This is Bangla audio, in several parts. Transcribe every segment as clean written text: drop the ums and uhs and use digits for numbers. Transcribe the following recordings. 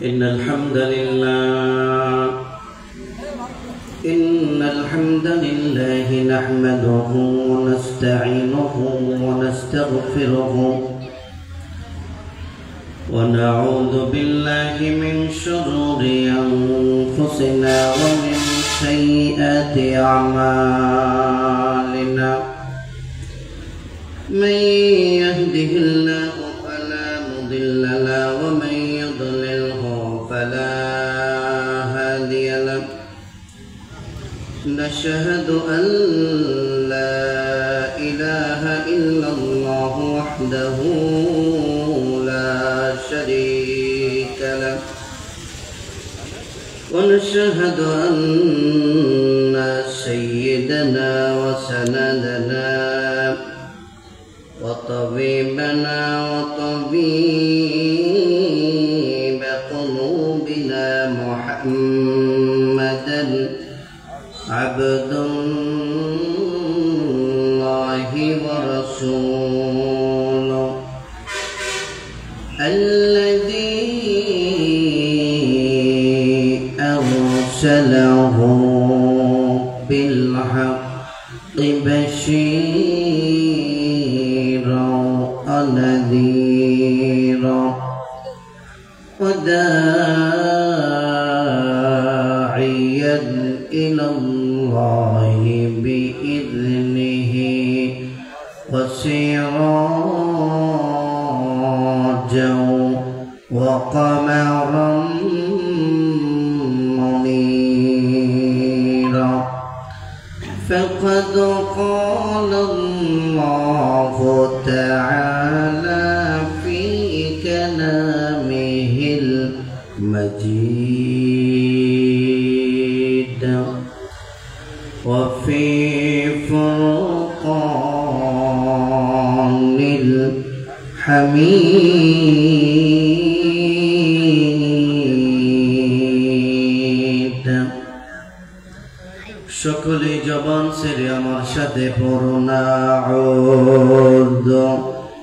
إن الحمد لله نحمده ونستعينه ونستغفره ونعوذ بالله من شرور أنفسنا ومن سيئات أعمالنا من يهده الله فلا مضل له ومن يضلله فلا هادي له نشهد أن لا إله إلا الله وحده لا شريك له ونشهد أن سيدنا وسندنا وطبيبنا وطبيب قلوبنا محمدا عبد الله ورسوله الذي أرسله بالحق بشيرا ونذيرا وداعيا إلى الله بإذنه وسراجا وقمرا منيرا فقد قال الله تعالى في كلامه المجيد وفي فرقان الحميد সকলে জবান ছেড়ে আমার সাথে পড়ুন আউযু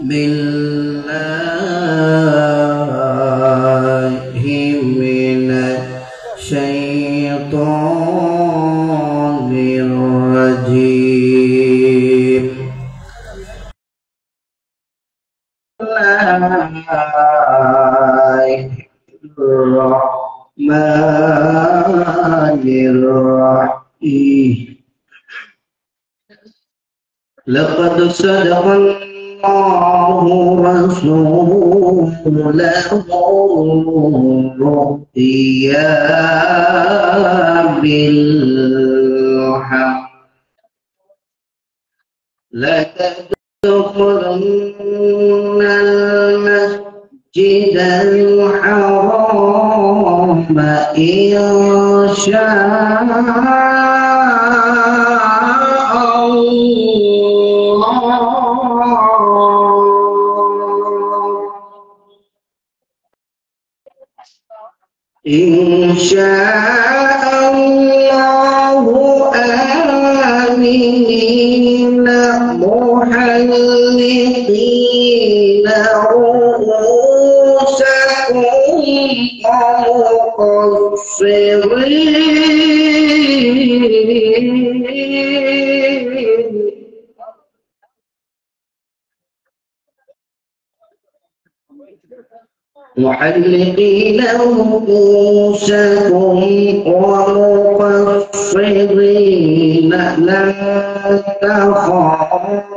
বিল্লাহি মিনাশ শাইতানির রাজীম রহমানির রহিম لقد صدق الله رسوله الرؤيا بالحق لتدخلن المسجد الحرام إن شاء إن شاء الله آمنين محلقين رؤوسكم ومقصرين محلقين رؤوسكم ومقصرين لا تخافون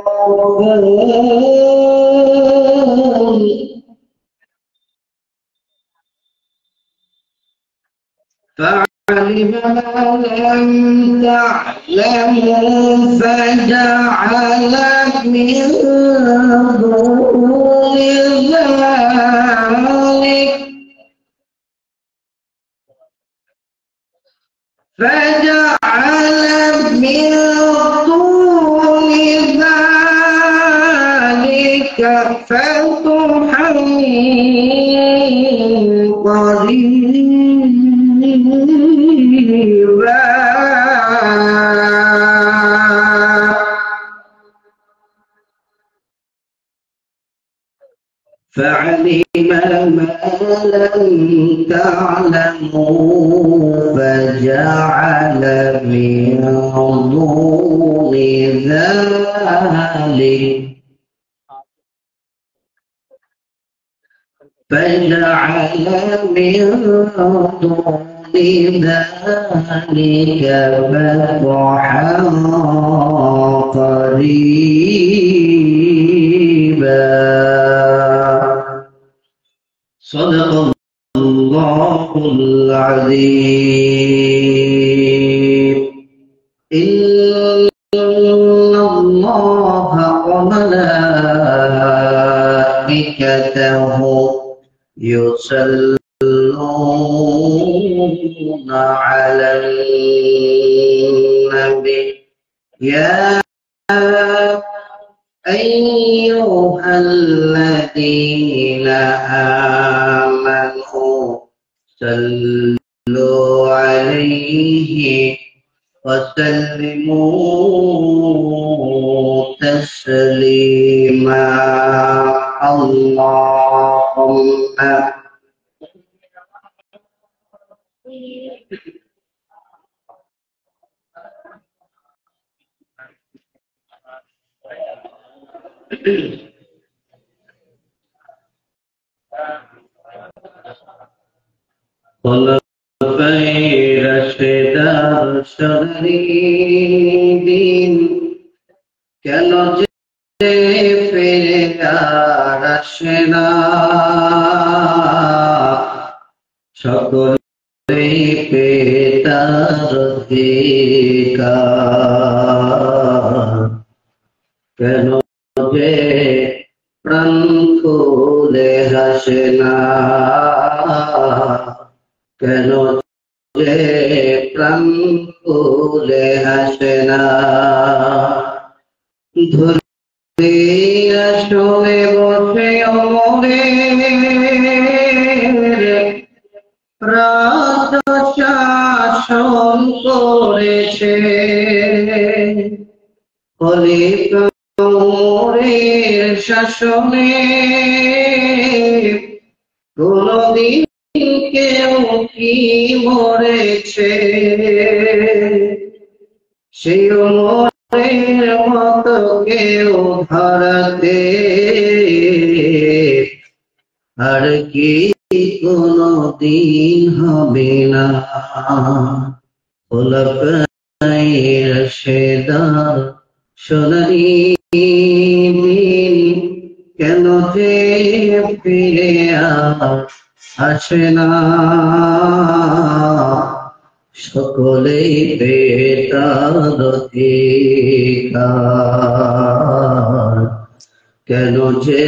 فعلم ما لم تعلموا فجعل من دون ذلك فجعل من دون ذلك فتحا قريبا فعلم ما لم تعلموا فجعل من دون ذلك فتحا قريبا. صدق الله العظيم. إن الله وملائكته يصلون على النبي يا أيها الذين آمنوا صلوا عليه وسلموا تسليما. اللهم خلفاء راشدার শরীদিন কেন যে ফিরে আর আসে না, সকলে পেতার অধিকার, কেন যে প্রাণ খুলে হাসে না, কেন যে প্রাণ খুলে হাসে না। ধরে আসলে বসে অমরের রাজ শাসন করেছে, খলিফা ওমরের শাসনে কোনদিন কেউ কি মরেছে? সেই ওমরের মতো কেউ ধরাতে আর কি কোনদিন হবে না। খোলাফায়ে রাশিদার সোনালী দিন কেন যে ফিরে আসে না, সকলেই পেতার অধিকার, কেন যে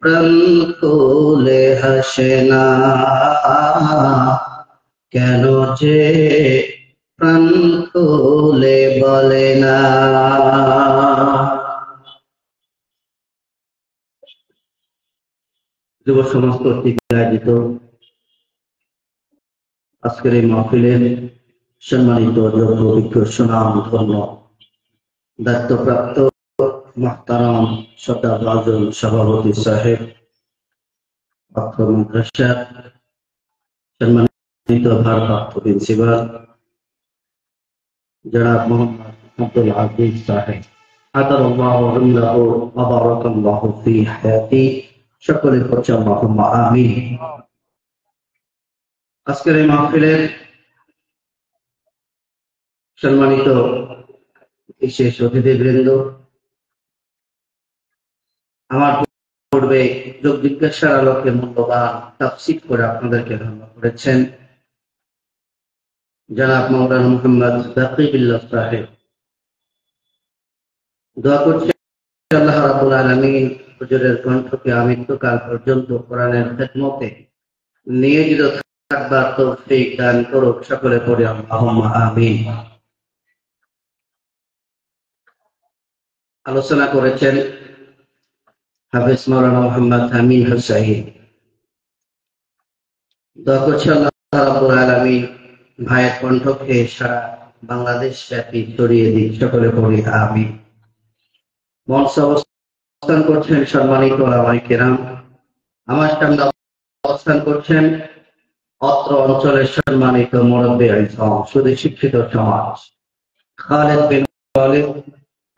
প্রাণ খুলে হাসে না, কেন যে প্রাণ খুলে বলে না। যুব সমাজ কর্তৃক আয়োজিত আজকের এই মাহফিলের সম্মানিত অভিজ্ঞ সুনাম ধন্য দায়িত্বপ্রাপ্ত মুহতারাম সদর আজম সভাপতি সাহেব, অত্র মাদ্রাসার সম্মানিত ভারপ্রাপ্ত প্রিন্সিপাল জনাব মোহাম্মদ আব্দুল আজিজ সাহেব, আদারাল্লাহু আমরাহু ওয়া বারাকাল্লাহু ফি হায়াতি, সকলে পড়ছে আল্লাহুম্মা আমিন। আজকের এই মাহফিলের সম্মানিত বিশেষ অতিথিবৃন্দ, আমার পূর্বে যোগ জিজ্ঞাসার আলোকে মূল্যবান তাফসীর করে আপনাদেরকে ধন্য করেছেন জনাব মাওলানা মুহাম্মদ বাকিবুল্লাহ সাহেব। দোয়া করছি আল্লাহ রাব্বুল আলামিন হুজুরের কণ্ঠকে আমৃত্যুকাল পর্যন্ত কোরআনের খেদমতে নিয়োজিত থাকবার তৌফিক দান করুক, সকলে পড়ে আল্লাহুম্মা আমিন। আলোচনা করেছেন হাফেজ মাওলানা মুহাম্মদ আমিন হুসাইন। দোয়া করছি আল্লাহ রাব্বুল আলামিন ভাইয়ের কণ্ঠকে সারা বাংলাদেশ ব্যাপী ছড়িয়ে দিক, সকলে পড়ে আমিন। মঞ্চে অবস্থান করছেন সম্মানিত ওলামায়ে কেরাম, আমার সামনে অবস্থান করছেন অত্র অঞ্চলের সম্মানিত মুরব্বী ইসলাম সুদী শিক্ষিত সমাজ খালেদ বিন ওয়ালিদ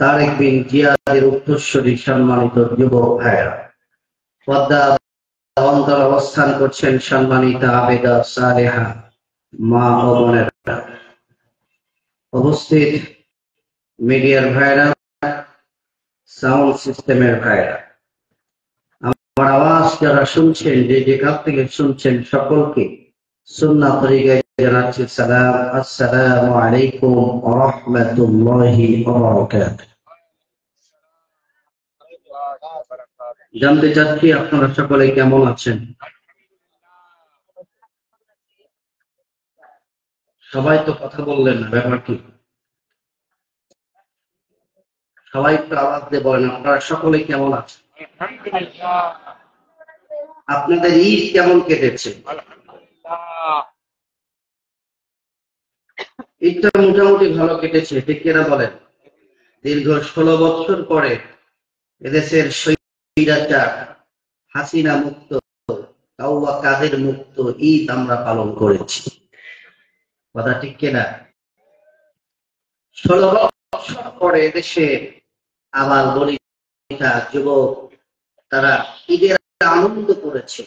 তারেক বিন জিয়াদের উত্তরসূরি সম্মানিত যুবক ভাইয়েরা, পদ্মা অন্তর অবস্থান করছেন সম্মানিত আবেদা সালেহা মা ও বোনেরা, উপস্থিত মিডিয়ার ভাইয়েরা, সাউন্ড সিস্টেমের ভাইয়েরা, আমার আওয়াজ যারা শুনছেন, যে যেখান থেকে শুনছেন, সকলকে সুন্নাহ তরিকায় জানাচ্ছি সালাম, আসসালামু আলাইকুম ওয়া রাহমাতুল্লাহি ওয়া বারাকাতুহু। জানতে চাচ্ছি আপনারা সকলে কেমন আছেন? সবাই তো কথা বললেন না, ব্যাপার কি? সবাই একটু আওয়াজ দিয়ে বলেন আপনারা সকলে কেমন আছেন? আপনাদের ঈদ কেমন কেটেছে? ঈদটা মোটামুটি ভালো কেটেছে, ঠিক কিনা বলেন? দীর্ঘ 16 বছর পরে এদেশের স্বৈরাচার হাসিনা মুক্ত, কাউয়া কাদের মুক্ত ঈদ আমরা পালন করেছি। কথা ঠিক কিনা? 16 বছর পরে এদেশে আবার বনিতা যুবক তারা ঈদের আনন্দ করেছে,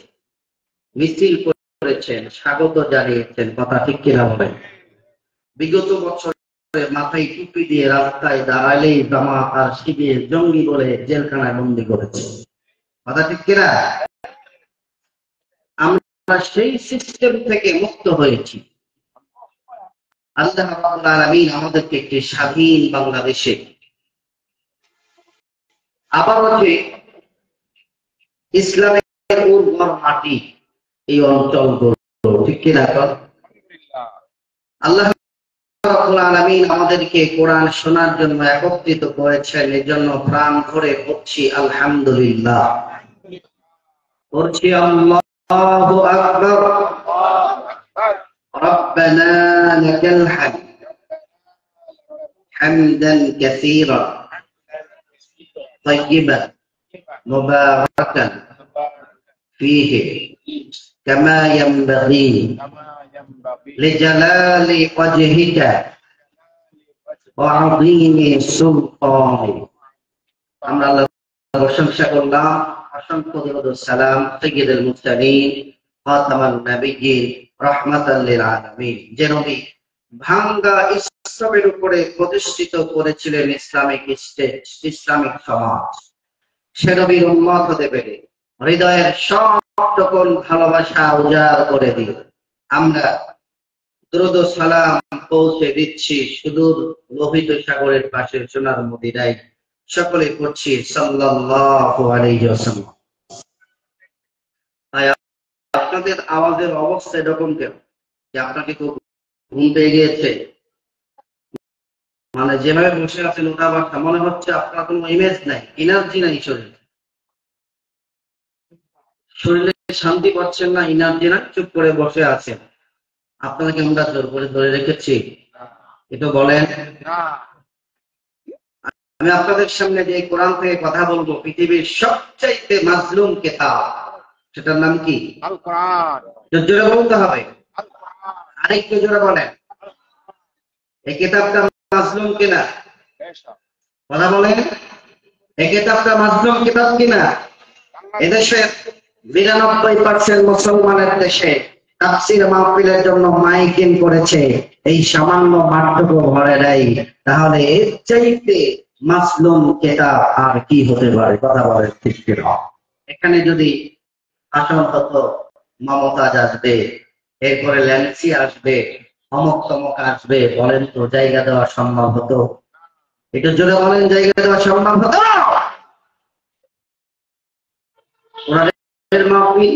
মিছিল করেছেন, স্বাগত জানিয়েছেন। কথা ঠিক কিনা বলেন? বিগত বছরে মাথায় টুপি দিয়ে রাস্তায় দাঁড়ালেই জামাত আর শিবির জঙ্গি বলে জেলখানায় বন্দী করেছে। কথা ঠিক কিনা? আমরা সেই সিস্টেম থেকে মুক্ত হয়েছি। আল্লাহ রাব্বুল আলামিন আমাদেরকে একটি স্বাধীন বাংলাদেশে আবারও যে ইসলামের উর্বর মাটি এই অঞ্চলগুলো, ঠিক কিনা? আল্লাহ রাব্বুল আলামিন আমাদেরকে কোরআন শোনার জন্য একত্রিত করেছেন, এর জন্য প্রাণ ভরে পড়ছি আলহামদুলিল্লাহ, পড়ছি আল্লাহু আকবার, রব্বানা লাকাল হামদ হামদান কাসীরা طيبا مباركا فيه كما ينبغي لجلال وجهك وعظيم سلطانك। আমরা আল্লাহর প্রশংসা করলাম, অসংখ্য দরুদ ও সালাম সাইয়্যিদুল মুরসালিন খাতামুন নবিয়্যিন রাহমাতাল লিল আলামিন, যে নবী ভাঙ্গা ইসলামের উপরে প্রতিষ্ঠিত করেছিলেন ইসলামিক সমাজ, সে নবীর উম্মত হতে পেরে হৃদয়ের সব রকম ভালোবাসা উজাড় করে দিয়ে আমরা দরুদ ও সালাম পৌঁছে দিচ্ছি সুদূর লোহিত সাগরের পাশে সোনার মদিনায়। সকলে পড়ছি সাল্লাল্লাহু আলাইহি ওয়াসাল্লাম। আপনাদের আওয়াজের অবস্থা এরকম কেন? যে আপনাকে খুব ঘুম পেয়ে গিয়েছে, মানে যেভাবে বসে আছেন ওটা বার্তা, মনে হচ্ছে আপনার কোনো ইমেজ নাই, এনার্জি নাই, শরীরে শান্তি পাচ্ছেন না, এনার্জি না, চুপ করে বসে আছেন। আপনাকে আমরা জোর করে ধরে রেখেছি? এটা বলেন। আমি আপনাদের সামনে যে কোরআন থেকে কথা বলবো, পৃথিবীর সবচাইতে মাজলুম কিতাব, সেটার নাম কি? আল কোরআন। জোরে বলতে হবে, আরেকটু জোরে বলেন। এই কিতাবটা মাজলুম কিনা? কথা বলেন, এই কিতাবটা মাজলুম কিতাব কিনা? এদেশে ৯২% মুসলমানের দেশে তাফসীর মাহফিলের জন্য মাইকিং করেছে, এই সামান্য মাঠটুকু ভরে নাই, তাহলে এর চাইতে মাজলুম কিতাব আর কি হতে পারে? কথা বলেন ঠিক কিনা? এখানে যদি আসন হতো, মমতাজ আসবে, এরপরে ল্যান্সি আসবে, অমক তমক আসবে, বলেন তো জায়গা দেওয়া সম্ভব হতো? একটু জোরে বলেন, জায়গা দেওয়া সম্ভব হতো? ওনাদের মাহফিল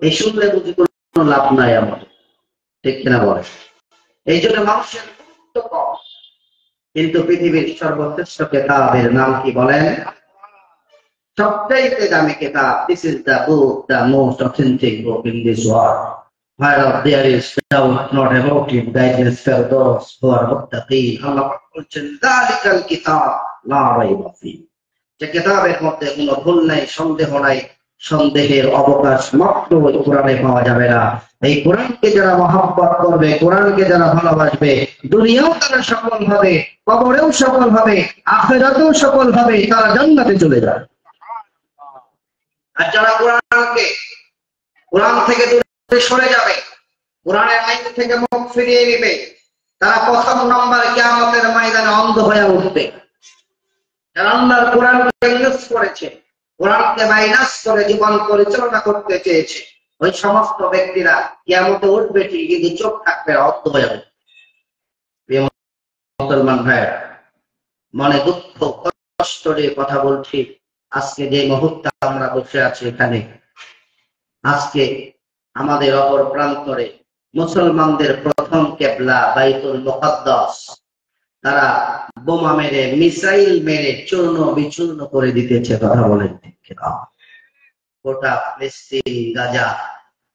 এই শুনলে বুঝি কোনো লাভ নাই আমাদের, ঠিক কিনা বলেন? এই জন্য মানুষের গুরুত্ব কম, কিন্তু পৃথিবীর সর্বশ্রেষ্ঠ কিতাবের নাম কি বলেন? সবচাইতে দামি কিতাব। This is the book, the most authentic book in this world. Whereof there is doubt not about it, guidance for those who are muttaqin. আল্লাহ বলছেন যালিকাল কিতাব লা রাইবা ফীহ, যে কিতাবের মধ্যে কোনো ভুল নাই, সন্দেহ নাই, সন্দেহের অবকাশ মাত্র ওই কোরআনে পাওয়া যাবে না। এই কোরআনকে যারা মহব্বত করবে, কোরআনকে যারা ভালোবাসবে, দুনিয়াও তারা সফল হবে, কবরেও সফল হবে, আখিরাতেও সফল হবে, তারা জান্নাতে চলে যাবে। আর যারা কোরআন থেকে দূরে সরে যাবে, কোরআনের আইন থেকে মুখ ফিরিয়ে নেবে, তারা প্রথম নম্বর কিয়ামতের ময়দানে অন্ধ হয়ে উঠবে। যারা আল্লাহর কোরআনকে ইউজ করেছে, কোরআনকে মাইনাস করে জীবন পরিচালনা করতে চেয়েছে, ওই সমস্ত ব্যক্তিরা কিয়ামতে উঠবে ঠিক, কিন্তু চোখ থাকবে, অন্ধ হয়ে উঠবে। মুসলমান ভাইয়েরা, মনে দুঃখ কষ্ট নিয়ে কথা বলছি। আজকে যে মুহূর্তে আমরা বসে আছি এখানে, আজকে আমাদের অপর প্রান্তরে মুসলমানদের প্রথম কেবলা বাইতুল মুকাদ্দাস তারা বোমা মেরে, মিসাইল মেরে চূর্ণ বিচূর্ণ করে দিতেছে। কথা বলেন ঠিক কিনা? গোটা ফিলিস্তিন, গাজা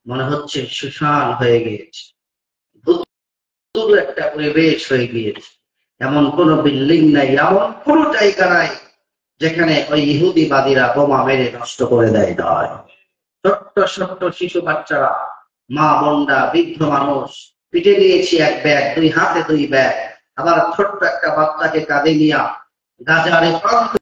মনে হচ্ছে শুনশান হয়ে গিয়েছে, ভুতুড়ে একটা পরিবেশ হয়ে গিয়েছে। এমন কোন বিল্ডিং নাই, এমন কোন জায়গা নাই যেখানে ওই ইহুদিবাদীরা বোমা মেরে নষ্ট করে দেয় নয়। ছোট্ট ছোট্ট শিশু বাচ্চারা, মা বোনরা, বৃদ্ধ মানুষ, পিঠে দিয়েছি এক ব্যাগ, দুই হাতে দুই ব্যাগ, আবার ছোট্ট একটা বাচ্চাকে কাঁধে নিয়ে গাজার প্রান্ত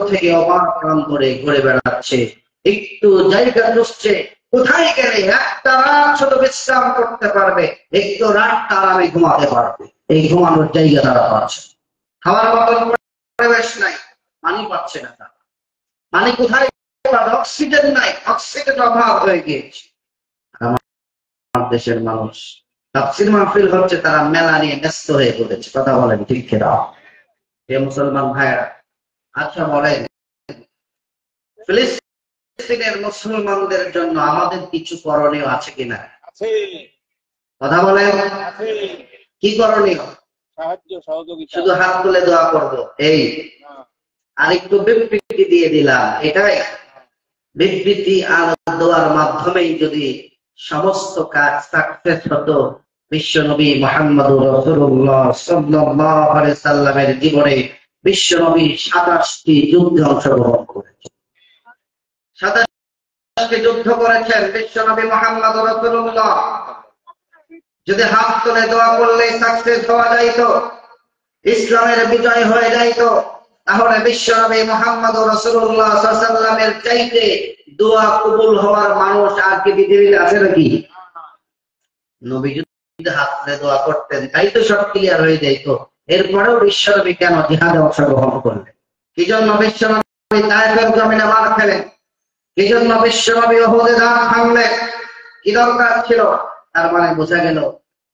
থেকে অপার প্রান্তরে ঘুরে বেড়াচ্ছে। একটু জায়গা খুঁজছে, কোথায় গেলে একটা রাত শুধু বিশ্রাম করতে পারবে, একটু রাতটা আরামে ঘুমাতে পারবে, এই ঘুমানোর জায়গা তারা পাচ্ছে। খাওয়ার মতন পরিবেশ নাই, পানি পাচ্ছে না তারা। পানি কোথায়? অক্সিজেন নাই, অক্সিজেন অভাব হয়ে গিয়েছে। আমার দেশের মানুষ তাফসীর মাহফিল হচ্ছে, তারা মেলা নিয়ে ব্যস্ত হয়ে পড়েছে। কথা বলেন ঠিক কিনা? হে মুসলমান ভাইরা, আচ্ছা বলেন, ফিলিস্তিনের মুসলমানদের জন্য আমাদের কিছু করণীয় আছে কিনা? কথা বলেন, কি করণীয়? শুধু হাত তুলে দোয়া করবো এই? আর একটু বিবৃতি দিয়ে দিলাম, এটাই বিবৃতি আর দোয়ার মাধ্যমেই যদি সমস্ত কাজ সাকসেস হতো, বিশ্বনবী মুহাম্মদুর রাসূলুল্লাহ সাল্লাল্লাহু আলাইহি সাল্লামের জীবনে বিশ্বনবী 27টি যুদ্ধে অংশগ্রহণ করেছেন। 27টি যুদ্ধ করেছেন বিশ্বনবী মুহাম্মদুর রাসূলুল্লাহ। যদি হাত তুলে দোয়া করলে সাকসেস হওয়া যাইতো, ইসলামের বিজয় হয়ে যাইতো, তাহলে বিশ্বনবী মুহাম্মদুর রাসূলুল্লাহ সাল্লাল্লাহু আলাইহি সাল্লামের চাইতে দোয়া কবুল হওয়ার মানুষ আর কি পৃথিবীতে আছে নাকি? নবী যদি হাত তুলে দোয়া করতেন তাই তো সব ক্লিয়ার হয়ে যেত। এরপরেও বিশ্বনবী কেন জিহাদে অংশগ্রহণ করলেন? কি জন্য বিশ্বনবী তায়েফের জমিনে মার খেলেন? কি জন্য বিশ্বনবী উহুদে দাঁত ভাঙলেন? কি দরকার ছিল? তার মানে বোঝা গেল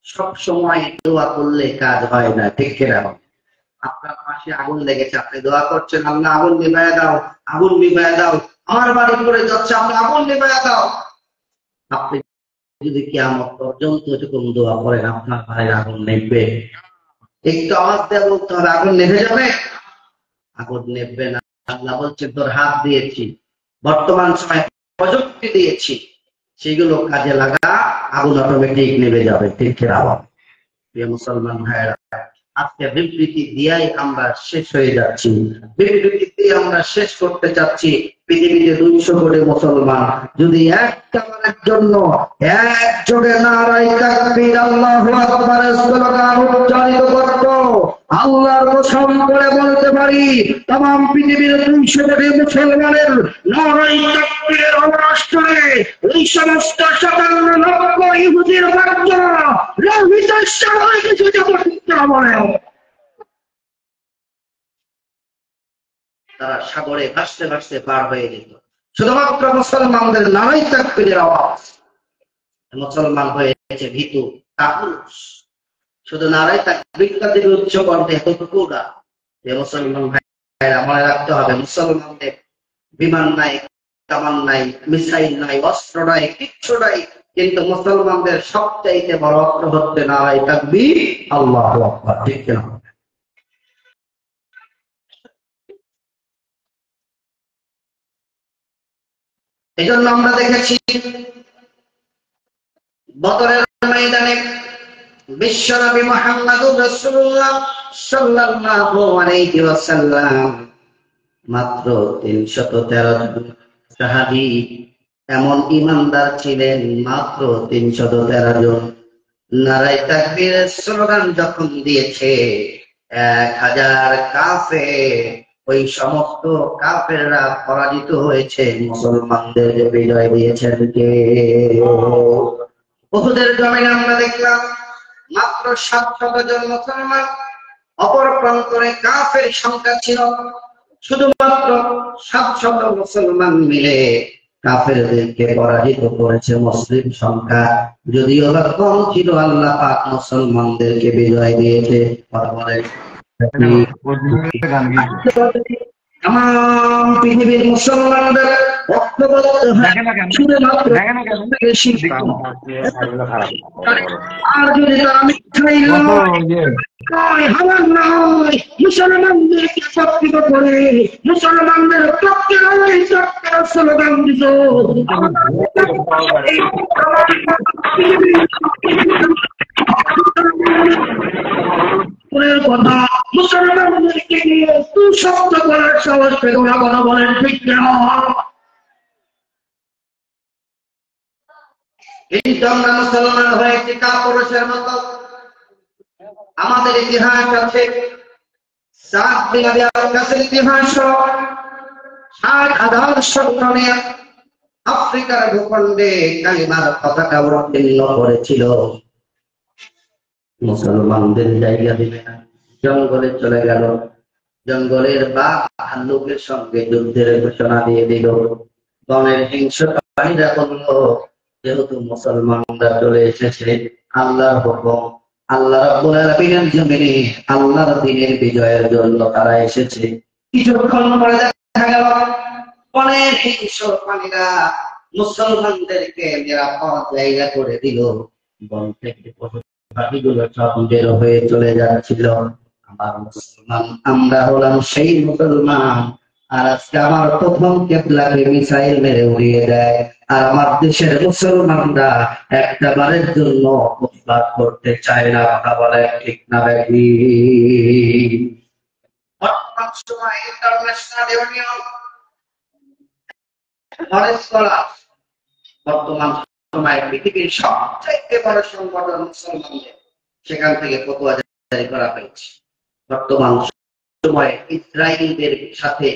সব সময় দোয়া করলে কাজ হয় না। ঠিক কিনা? আপনার পাশে আগুন লেগেছে, আপনি দোয়া করছেন, আল্লাহ আগুন নিভাইয়া দাও, আগুন নিভাইয়া দাও। আমার বাড়ি পড়ে যাচ্ছে, আপনি আগুন নিভাইয়া দাও। আপনি যদি কিয়ামত পর্যন্ত এরকম দোয়া করেন, আপনার বাড়ির আগুন নিভবে? একটু আওয়াজ দিয়ে বলতে হবে, আগুন নিভে যাবে? আগুন নিভবে না। আল্লাহ বলছেন তোর হাত দিয়েছি, বর্তমান সময় প্রযুক্তি দিয়েছি, সেগুলো কাজে লাগা, আগুন অটোমেটিক নিভে যাবে। ঠিক কিনা? প্রিয় মুসলমান ভাইয়েরা, আজকে বিবৃতি দিয়াই আমরা শেষ হয়ে যাচ্ছি। বিবৃতি দিয়ে আমরা শেষ করতে চাচ্ছি। পৃথিবীতে 200 কোটি মুসলমান যদি একটা বারের জন্য একযোগে নারায়ে তাকবীর আল্লাহু আকবার স্লোগান উচ্চারিত করত, আল্লাহর কসম করে বলতে পারি तमाम পৃথিবীর 200 কোটি মুসলমানের নারায়ে তাকবীরের আওয়াজ করে ওই সমস্ত 57 লক্ষ ইহুদির বাচ্চারা রহিত সবাই কিছু তারা সাগরে ভাসতে ভাসতে পার হয়ে যেত, শুধুমাত্র মুসলমানদের নারায়ে তাকবীরের আওয়াজ। মুসলমান হয়েছে ভীতু, কাপুরুষ, শুধু নারায়ে তাকবীরটা দিলে উচ্চ কণ্ঠে এতটুকু না। মুসলমান ভাইরা মনে রাখতে হবে, মুসলমানদের বিমান নাই, কামান নাই, মিসাইল নাই, অস্ত্র নাই, কিচ্ছু নাই, কিন্তু মুসলমানদের সবচাইতে বড় অস্ত্র হচ্ছে নারায়ে তাকবীর, আল্লাহু আকবার। ঠিক কিনা? এজন্য আমরা দেখেছি বদরের ময়দানে বিশ্বনবী মুহাম্মদুর রাসূলুল্লাহ সাল্লাল্লাহু আলাইহি ওয়াসাল্লাম মাত্র 313 জন সাহাবী এমন ইমানদার ছিলেন মাত্র 313 জন। নারায়ে তাকবীরের স্লোগান যখন দিয়েছে 1000 কাফের, ওই সমস্ত কাফেররা পরাজিত হয়েছে, মুসলমানদের বিজয় দিয়েছেন কে? উহুদের জমিনে আমরা দেখলাম মাত্র 700 জন মুসলমান, অপর প্রান্তরে কাফের সংখ্যা ছিল শুধুমাত্র 700 মুসলমান মিলে কাফেরদেরকে পরাজিত করেছে। মুসলিম সংখ্যা যদিও বা কম ছিল, আল্লাহ পাক মুসলমানদেরকে বিজয় দিয়েছে। কথা বলেন তাম পৃথিবীর মুসলমানদের ঐক্যবদ্ধ হয়ে শুধুমাত্র আর যদি তারা মিথ্যাই মুসলমানদেরকে একত্রিত করে মুসলমানদের পক্ষে স্লোগান দিত, কথা মুসলমানদেরকে নিয়ে শব্দ করার সাহস পেল না। কথা বলেন ঠিক কেন? কিন্তু আমরা মুসলমান হয়েছি কাপুরুষের মতো। আমাদের ইতিহাস আছে, সাদ বিন আবি ওয়াক্কাসের ইতিহাস, 60,000 সৈন্য নিয়ে আফ্রিকার ভূখণ্ডে কালিমার পতাকা উত্তীর্ণ করেছিল। মুসলমানদের জায়গা দিবে না, জঙ্গলে চলে গেল। জঙ্গলের বাঘ ভাল্লুকের সঙ্গে যুদ্ধের ঘোষণা দিয়ে দিল। বনের হিংস্র প্রাণীরা বলল, যেহেতু মুসলমানরা চলে এসেছে, আল্লাহর হুকুম, আল্লাহ রাব্বুল আলামিনের জমিনে আল্লাহর দ্বীনের বিজয়ের জন্য তারা এসেছে। কিছুক্ষণ পরে দেখা গেল বনের হিংস্র প্রাণীরা মুসলমানদেরকে নিরাপদ জায়গা করে দিল। বন থেকে পাখিগুলো সব বের হয়ে চলে যাচ্ছিল। আমার মুসলমান, আমরা হলাম সেই মুসলমান, আর আজকে আমার প্রথম কেবলাকে মিসাইল মেরে উড়িয়ে দেয়, আর আমার দেশের মুসলমানরা একটা বারের জন্য প্রতিবাদ করতে চায় না। কথা বলে ঠিক না বেশি? বর্তমান সময় ইন্টারন্যাশনাল ইউনিয়ন বর্তমান সময় পৃথিবীর সবচেয়ে বড় সংগঠন মুসলমানদের, সেখান থেকে ফতোয়া জারি করা হয়েছে। বর্তমান সময়ে ইসরায়েলদের সাথে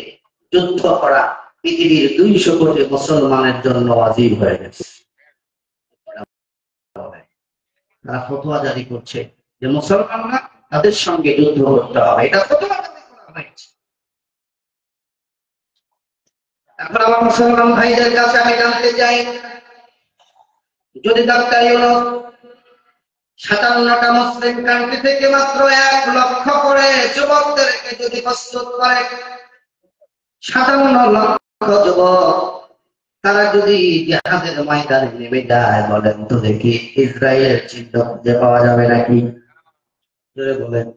যুদ্ধ করা পৃথিবীর 200 কোটি মুসলমানের জন্য ওয়াজিব হয়ে গেছে। তারা ফতোয়া জারি করছে যে মুসলমানরা তাদের সঙ্গে যুদ্ধ করতে হবে, এটা ফতোয়া জারি করা হয়েছে। এখন আমার মুসলমান ভাইদের কাছে আমি জানতে চাই, যদি ডাক্তার ইউনূস 57টা মুসলিম কান্ট্রি থেকে মাত্র 1 লক্ষ করে যুবকদেরকে যদি প্রস্তুত করে, 57 লক্ষ যুবক তারা যদি জিহাদের ময়দানে নেমে যায়, বলেন তো দেখি ইসরায়েলের চিহ্ন খুঁজে পাওয়া যাবে নাকি? জোরে বলেন,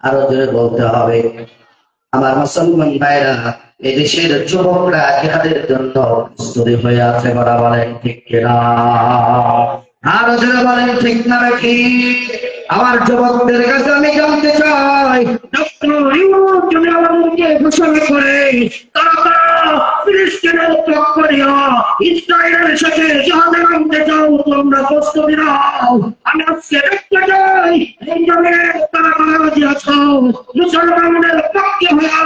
আরো জোরে বলতে হবে। আমার মুসলমান ভাইরা, এদেশের যুবকরা জিহাদের জন্য প্রস্তুতি হয়ে আছে। বলা বলেন ঠিক কিনা? আরো জোরে বলেন ঠিক না নাকি? আমার যুবকদের কাছে আমি জানতে চাই, ডক্টর ইউনূস যদি আমাদেরকে ঘোষণা করে তারা ফিলিস্তিনের পক্ষে ইসরায়েলের সাথে জিহাদে নামতে চাও, তোমরা প্রস্তুতি নাও। আমি আজকে দেখতে চাই এই জন্য তারা রাজি আছো মুসলমানদের পক্ষে হয়ে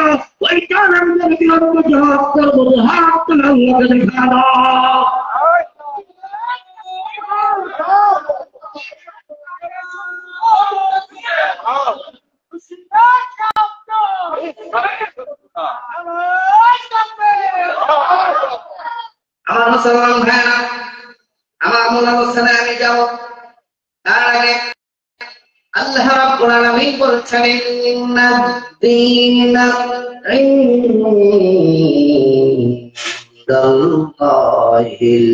ওই জালেমদের বিরুদ্ধে জিহাদ করবো। হাত তুলে আল্লাহকে দেখা দাও। আমার মুসলমান ভাইরা, আমার মনে হচ্ছে না আমি যাব, তার আগে আল্লাহ রাব্বুল আলামিন বলছেন, ইন্নাদ-দীনা ইনদাল্লাহিল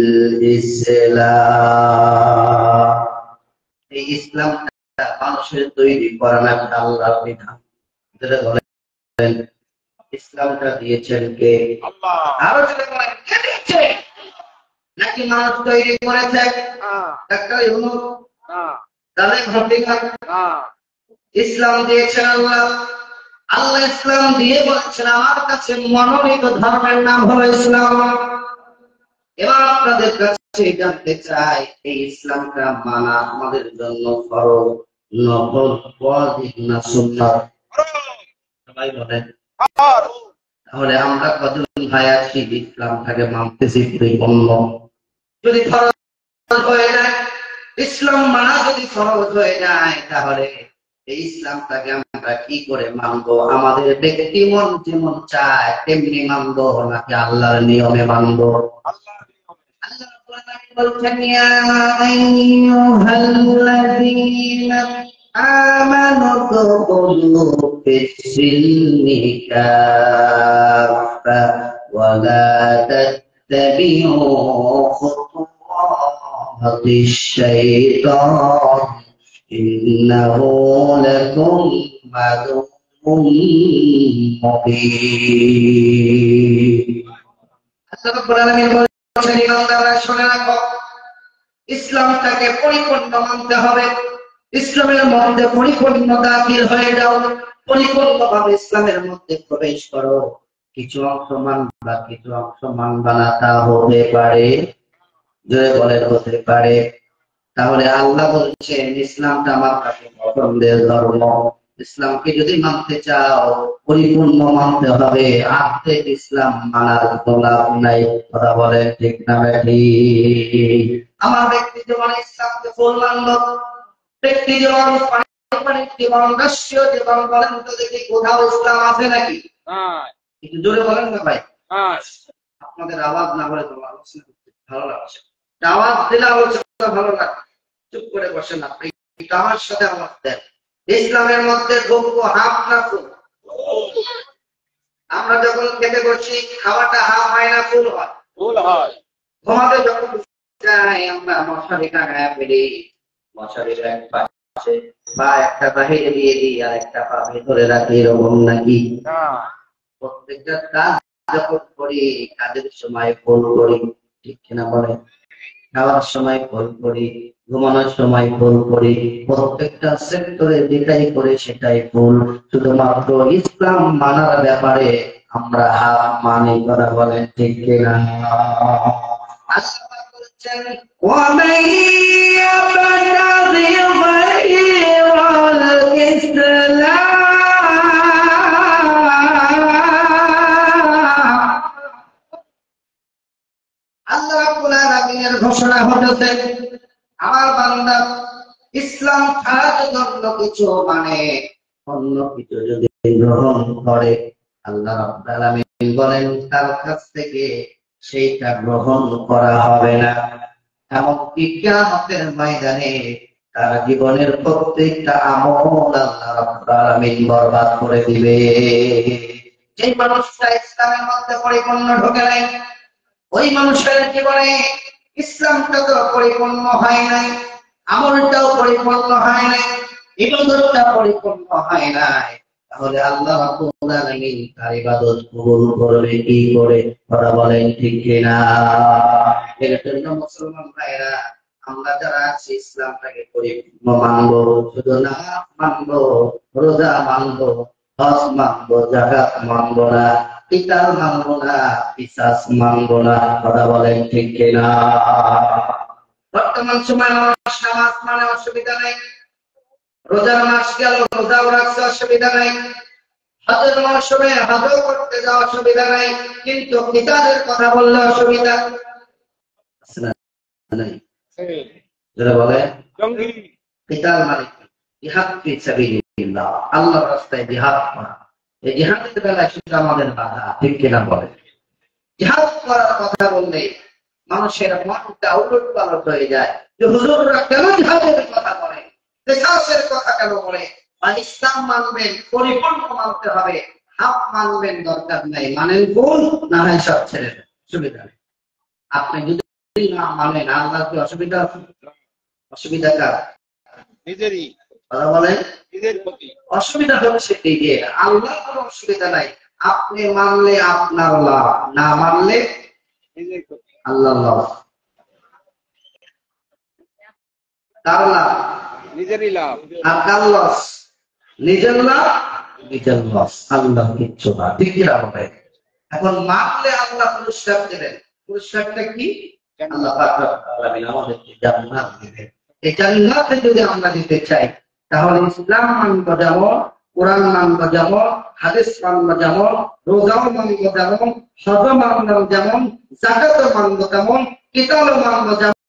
ইসলাম। এই ইসলামটা মানুষের তৈরি করা না, আল্লাহর বিধান। যেটা বলেন ইসলামটা দিয়েছেন কে? আল্লাহ। আরো যেটা বলেন কে দিয়েছে? নাকি মানুষ তৈরি করেছে? ডাক্তার ইউনূস জালেম হত্যাকার ইসলাম দিয়েছেন আল্লাহ। আল্লাহ ইসলাম দিয়ে বলছেন, আমার কাছে মনোনীত ধর্মের নাম হলো ইসলাম। এবার আপনাদের কাছে জানতে চাই, এই ইসলামটা মানা আমাদের জন্য ফরজ, নফল, ওয়াজিব না সুন্নাত? সবাই বলেন। তাহলে আমরা কজন ভাই আছি ইসলামটাকে মানতেছি পরিপূর্ণ? যদি ফরজ হয়ে যায়, ইসলাম মানা যদি ফরজ হয়ে যায়, তাহলে এই ইসলামটাকে আমরা কি করে মানবো? আমাদের ব্যক্তি মন যেমন চায় তেমনি মানবো, নাকি আল্লাহর নিয়মে মানবো? আল্লাহ বলছেন, ইয়া আইয়ুহাল্লাযীনা আমানু দুখুলু ফিস-সিলমি কাফা ওয়া লা তাত্তাবিউ খুতুওয়াতিশ শাইতান ইন্নাহু লাকুম আদুউম মুবিন। আল্লাহ রাব্বুল আলামিন বলেন, ইমানদাররা শুনে রাখো, ইসলামটাকে পরিপূর্ণ মানতে হবে। ইসলামের মধ্যে পরিপূর্ণ দাখিল হয়ে যাও, পরিপূর্ণভাবে ইসলামের মধ্যে প্রবেশ করো। কিছু অংশ মানবা, কিছু অংশ মানবা না, তা হতে পারে। জোরে বলেন, হতে পারে। তাহলে আল্লাহ বলছেন ইসলামটা আমার কাছে পছন্দের ধর্ম। ইসলামকে যদি মানতে চাও পরিপূর্ণ মানতে হবে, আর্ধেক ইসলাম মানার কোনো লাভ নাই। কথা বলেন ঠিক না ঠিক? আমার ব্যক্তি জীবনে ইসলামকে ফুল মানল, ব্যক্তি জীবন, পারিবারিক জীবন, রাষ্ট্রীয় জীবন, বলেন তো দেখি কোথাও ইসলাম আছে নাকি? একটু জোরে বলেন না ভাই। আপনাদের আওয়াজ না হলে তোমার আলোচনা করতে ভালো লাগছে, আওয়াজ দিলে আলোচনা ভালো লাগে। চুপ করে বসেন আপনি, আমার সাথে আওয়াজ দেন। ইসলামের মধ্যে ঢুকবো হাফ না ফুল? আমরা যখন খেতে বসি খাওয়াটা হাফ হয় না ফুল হয়? ফুল হয়। ঘুমাতে যখন যাই আমরা মশারি টাঙায় ফেলি, মশারির এক পাশে বা একটা বাহিরে দিয়ে দিই আর একটা পা ভেতরে রাখি, এরকম নাকি? প্রত্যেকটা কাজ যখন করি, কাজের সময় ফুল করি, ঠিক কিনা বলে? খাওয়ার সময় ফুল করি, ঘুমানোর সময় ফুল করি, প্রত্যেকটা সেক্টরে যেটাই করে সেটাই ফুল। শুধুমাত্র ইসলাম মানার ব্যাপারে আমরা হার মানি। করা বলেন ঠিক কিনা? আল্লাহ বলছেন, ওয়ামান ইয়াবতাগি গায়রাল ইসলাম, আল্লাহ রাব্বুল আলামিনের ঘোষণা হচ্ছে, আমার বান্দা ইসলাম ছাড়া যদি অন্য কিছু মানে, অন্য কিছু যদি গ্রহণ করে, আল্লাহ রাব্বুল আলামিন বলেন তার কাছ থেকে সেইটা গ্রহণ করা হবে না। এমনকি কিয়ামতের ময়দানে তার জীবনের প্রত্যেকটা আমল আল্লাহ রাব্বুল আলামিন বরবাদ করে দিবে। যে মানুষটা ইসলামের মধ্যে পরিপূর্ণ ঢোকে নাই, ওই মানুষের জীবনে ইসলামটা তো পরিপূর্ণ হয় নাই, আমলটাও পরিপূর্ণ হয় নাই, ইবাদতটা পরিপূর্ণ হয় নাই। তাহলে আল্লাহ রাব্বুল আলামিন তার ইবাদত কবুল করবে কি করে? কথা বলেন ঠিক কিনা? এর জন্য মুসলমান ভাইরা, আমরা যারা আছি ইসলামটাকে পরিপূর্ণ মানবো, শুধু নামাজ মানবো, রোজা মানবো, হজ মানবো, যাকাত মানবো না, কিতাব মানবো না, কিসাস মানবো না। কথা বলেন ঠিক কিনা? বর্তমান সময় নামাজ মানে অসুবিধা নেই, রোজার মাস গেল রোজাও রাখতে অসুবিধা নাই, হজের মৌসুমে হজও করতে যাওয়া অসুবিধা নাই, কিন্তু কিতাবের কথা বললে অসুবিধা নাই। যারা বলে কিতাব মানে জিহাদ ফি সাবিলিল্লাহ, আল্লাহর রাস্তায় জিহাদ করা, এই জিহাদের বেলায় সেটা আমাদের বাধা, ঠিক কিনা বলে? জিহাদ করার কথা বললে মানুষের মনটা উলট পালট হয়ে যায়, যে হুজুররা কেন জিহাদের কথা বলে, কিসাসের কথা কেন বলে? ইসলাম মানবেন পরিপূর্ণ মানতে হবে, হাফ মানবেন দরকার নাই, মানেন ভুল না হয় সব ছেড়ে দেন, সুবিধা নেই। আপনি যদি না মানেন আল্লাহ কি অসুবিধা? অসুবিধা কার? নিজেরই। কথা বলেন, নিজের প্রতি অসুবিধা হবে সেটাই দিয়ে, আল্লাহ কোনো অসুবিধা নাই। আপনি মানলে আপনার লাভ, না মানলে আল্লাহ লাভ। কার লাভ? নিজেরই লাভ। আর কার লস? নিজের লাভ, নিজের লস, আল্লাহ কিচ্ছু না, ঠিক কিনা বলে? এখন মানলে আল্লাহ পুরস্কার দেবেন, পুরস্কারটা কি? আল্লাহ পাক রব্বুল আলামিন আমাদেরকে জান্নাত দিবেন। এই জান্নাতে যদি আমরা দিতে চাই তাহলে ইসলাম মানব যেমন, কোরআন মানব যেমন, হাদিস মানব যেমন, রোজাও মানব যেমন, হজ মানব যেমন, যাকাত মানব তেমন, কিতাব মানব যেমন।